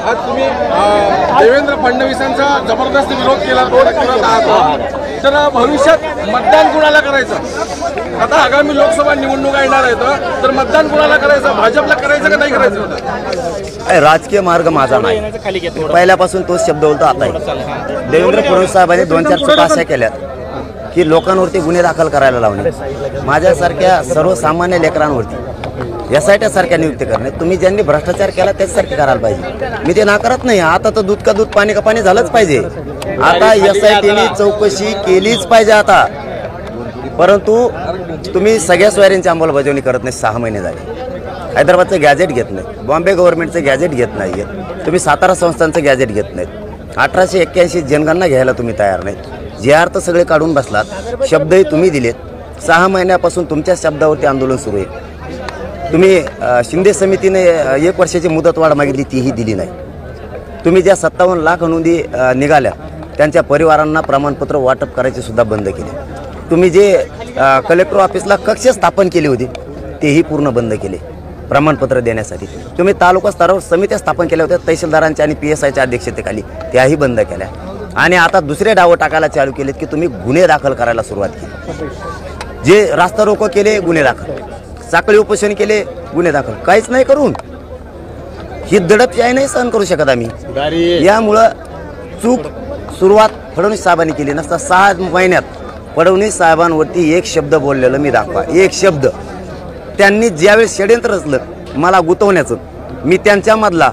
आज तुम्ही देवेंद्र फडणवीसांचा जबरदस्त विरोध केला करत आहात, तर भविष्यात मतदान कुणाला करायचं? आता आगामी लोकसभा निवडणुका येणार आहेत, तर मतदान कुणाला करायचं? भाजपला करायचं का नाही करायचं? राजकीय मार्ग माझा नाही, पहिल्यापासून तोच शब्द बोलतो. आता देवेंद्र फडणवीस साहेबांनी 2-4 चुका अशा केल्यात की लोकांवरती गुन्हे दाखल करायला लावणे, माझ्यासारख्या सर्वसामान्य लेकरांवरती SIT सारख्या नियुक्ती करणे. तुम्ही ज्यांनी भ्रष्टाचार केला त्याचसारखे करायला पाहिजे. मी ते नाकारत नाही. आता तर दूध का दूध पाणी का पाणी झालंच पाहिजे. आता SITने चौकशी केलीच पाहिजे आता. परंतु तुम्ही सगळ्या सोयऱ्यांची अंमलबजावणी करत नाही. 6 महिने झाले. हैदराबादचं गॅजेट घेत नाही, बॉम्बे गव्हर्नमेंटचं गॅजेट घेत नाही, तुम्ही सातारा संस्थांचं गॅजेट घेत नाहीत, 1881 जनगणना घ्यायला तुम्ही तयार नाही. JR तर सगळे काढून बसलात, शब्दही तुम्ही दिलेत. 6 महिन्यापासून तुमच्या शब्दावरती आंदोलन सुरू आहे. तुम्ही शिंदे समितीने 1 वर्षाची मुदतवाढ मागितली, तीही दिली नाही. तुम्ही ज्या 57 लाख नोंदी निघाल्या त्यांच्या परिवारांना प्रमाणपत्र वाटप करायचे सुद्धा बंद केले. तुम्ही जे कलेक्टर ऑफिसला कक्ष स्थापन केली होती तेही पूर्ण बंद केले प्रमाणपत्र देण्यासाठी. तुम्ही तालुका स्तरावर समित्या स्थापन केल्या होत्या तहसीलदारांच्या आणि PSIच्या अध्यक्षतेखाली, त्याही बंद केल्या. आणि आता दुसरे डाव टाकायला चालू केलेत की तुम्ही गुन्हे दाखल करायला सुरुवात केली. जे रास्ता रोको केले गुन्हे दाखल, साखळी उपोषण केले गुन्हे दाखल. काहीच नाही करून ही दडपशाही नाही सहन करू शकत आम्ही. यामुळं चूक सुरुवात फडणवीस साहेबांनी केली नसता 6 महिन्यात फडणवीस साहेबांवरती एक शब्द बोललेलं मी दाखवा, एक शब्द. त्यांनी ज्यावेळेस षडयंत्र रचलं मला गुंतवण्याचं, मी त्यांच्यामधला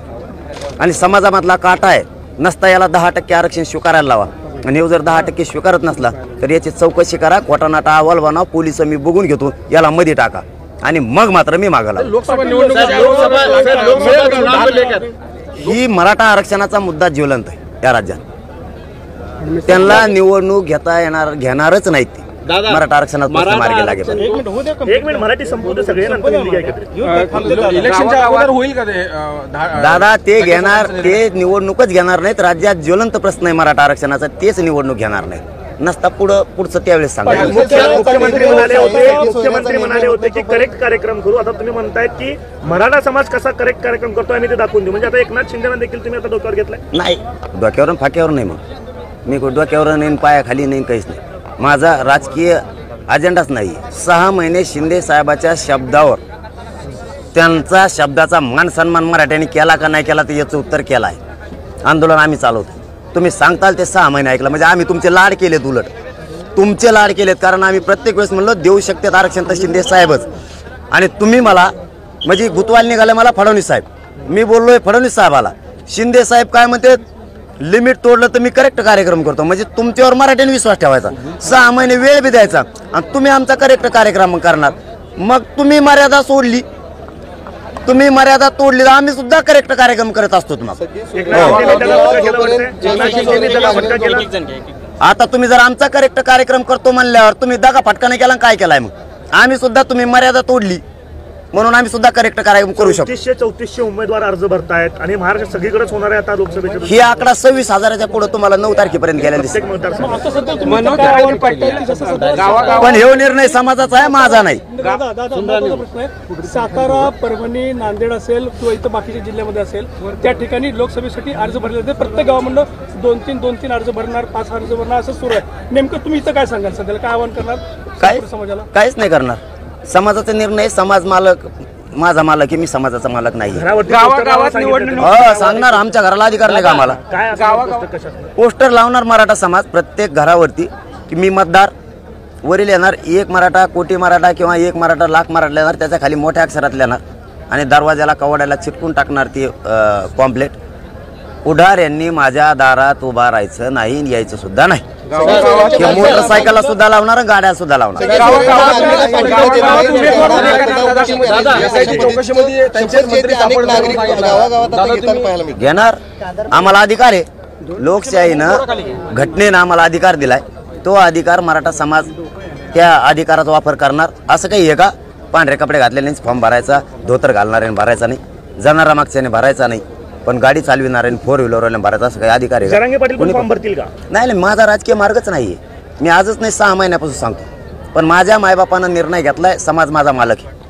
आणि समाजामधला काटा आहे नसता याला 10% आरक्षण स्वीकारायला लावा. आणि जर 10% स्वीकारत नसला तर याची चौकशी करा, खोटानाटा अहवाल बनवा, पोलिस मी बघून घेतो, याला मध्ये टाका आणि मग मात्र मी मागायला. लोकसभा निवडणूक ही मराठा आरक्षणाचा मुद्दा ज्वलंत आहे या राज्यात. त्यांना निवडणूक घेणारच नाहीत ते. मराठा आरक्षणात मार्गी लागेल. एक मिनिट मराठी संपूर्ण सगळे इलेक्शनच्या अगोदर होईल का ते? दादा ते घेणार, ते निवडणूकच घेणार नाहीत. राज्यात ज्वलंत प्रश्न आहे मराठा आरक्षणाचा, तेच निवडणूक घेणार नाहीत. नसता पुढचं त्यावेळेस सांगा. मुख्यमंत्री म्हणाले होते की करेक्ट कार्यक्रम करू. आता तुम्ही म्हणतायत की मराठा समाज कसा करेक्ट कार्यक्रम करतो आम्ही ते दाखवून देऊ. म्हणजे आता एकनाथ शिंदेना देखील तुम्ही आता डोक्यावर घेतलाय? नाही, डोक्यावर फाक्यावर नाही. मग मी डोक्यावर नाही, पायाखाली नाही, काहीच नाही. माझा राजकीय अजेंडाच नाही. 6 महिने शिंदे साहेबाच्या शब्दावर, त्यांचा शब्दाचा मान सन्मान मराठ्यांनी केला का नाही केला तर याचं उत्तर केलं आहे. आंदोलन आम्ही चालवतो. तुम्ही सांगताल ते 6 महिने ऐकलं म्हणजे आम्ही तुमचे लाड केलेत, उलट तुमचे लाड केलेत. कारण आम्ही प्रत्येक वेळेस म्हणलो देऊ शकतात आरक्षण तर शिंदे साहेबच. आणि तुम्ही मला म्हणजे गुतवाल निघाले मला फडणवीस साहेब. मी बोललोय फडणवीस साहेबाला, शिंदे साहेब काय म्हणते लिमिट तोडलं तर मी करेक्ट कार्यक्रम करतो. म्हणजे तुमच्यावर मराठ्याने विश्वास ठेवायचा, 6 महिने वेळ बी द्यायचा आणि तुम्ही आमचा करेक्ट कार्यक्रम करणार. मग तुम्ही मर्यादा सोडली, तुम्ही मर्यादा तोडली, आम्ही सुद्धा करेक्ट कार्यक्रम करत असतो तुम्हाला. आता तुम्ही जर आमचा करेक्ट कार्यक्रम करतो म्हणल्यावर तुम्ही दगा फटका नाही केला, काय केलाय? मग आम्ही सुद्धा तुम्ही मर्यादा तोडली म्हणून आम्ही सुद्धा करेक्ट कार्यक्रम करू शकतो. 3400 उमेदवार अर्ज भरतायत आणि महाराष्ट्र सगळीकडेच होणार आहे आता लोकसभेच्या. ही आकडा 26,000च्या पुढे तुम्हाला 9 तारखेपर्यंत गेल्या दिसते. पण हे निर्णय समाजाचा आहे, माझा नाही. सातारा, परभणी, नांदेड असेल किंवा इतर बाकीच्या जिल्ह्यामध्ये असेल त्या ठिकाणी लोकसभेसाठी अर्ज भरले जाते. प्रत्येक गावामधून 2-3 अर्ज भरणार, 5 अर्ज भरणार असं सुरू आहे. नेमकं तुम्ही इथं काय सांगाल? सध्याला काय आवाहन करणार काय? समाजाला काहीच नाही करणार. समाजाचा निर्णय, समाज मालक, माझा मालक आहे, मी समाजाचा मालक नाही. सांगणार आमच्या घराला अधिकार नाही का आम्हाला? पोस्टर लावणार मराठा समाज प्रत्येक घरावरती की मी मतदार. वरील येणार 1 मराठा कोटी मराठा किंवा 1 मराठा लाख मराठा येणार, त्याच्या खाली मोठ्या अक्षरात लिहिणार आणि दरवाजाला कवाड्याला चिटकून टाकणार ती पॉम्पलेट. पुढार यांनी माझ्या दारात उभा राहायचं नाही, यायचं सुद्धा नाही. मोटरसायकलला सुद्धा लावणार, गाड्या सुद्धा लावणार. घेणार, आम्हाला अधिकार आहे. लोकशाहीनं घटनेनं आम्हाला अधिकार दिलाय. तो अधिकार मराठा समाज त्या अधिकाराचा वापर करणार. असं काही आहे का? पांढरे कपडे घातलेले फॉर्म भरायचा, धोतर घालणाऱ्याने भरायचा नाही, जाणारा मागच्याने भरायचा नाही, पण गाडी चालविणाऱ्याने 4 व्हीलरवाल्याने भरायचा असं काही अधिकार आहे? जरांगे पाटील फॉर्म भरतील का? नाही, माझा राजकीय मार्गच नाहीये. मी आजच नाही 6 महिन्यापासून सांगतो. पण माझ्या मायबापानं निर्णय घेतलाय, समाज माझा मालक आहे.